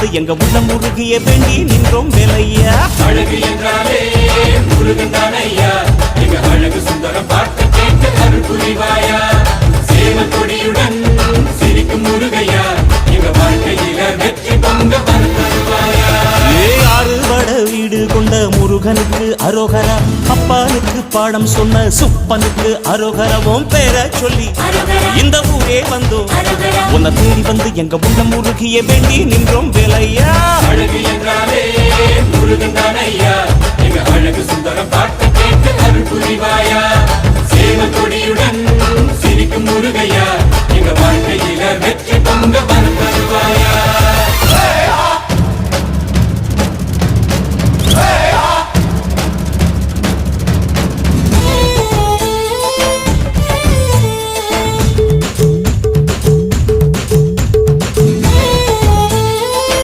வந்து எங்க உள்ளம் முருகிய வேண்டி நின்றோம் வேலையா. அழகு என்றாலே முருகன் தானையா, எங்க அழகு சுந்தரம் பார்த்து கேட்டு அருள் புரிவாயா. சேவல் கொடியுடன் சிரிக்கும் முருகையா, எங்க வாழ்க்கையில வெற்றி பொங்க தருவாயா. ஆறுபட வீடு கொண்ட முருகனுக்கு அரோகரா, அப்பானுக்கு பாடம் சொன்ன சுப்பனுக்கு அரோகரவும் பேர சொல்லி இந்த ஊரே வந்தோம். உன்னை தேடி வந்து எங்க உள்ளம் முருகிய வேண்டி நின்றோம் வேலை.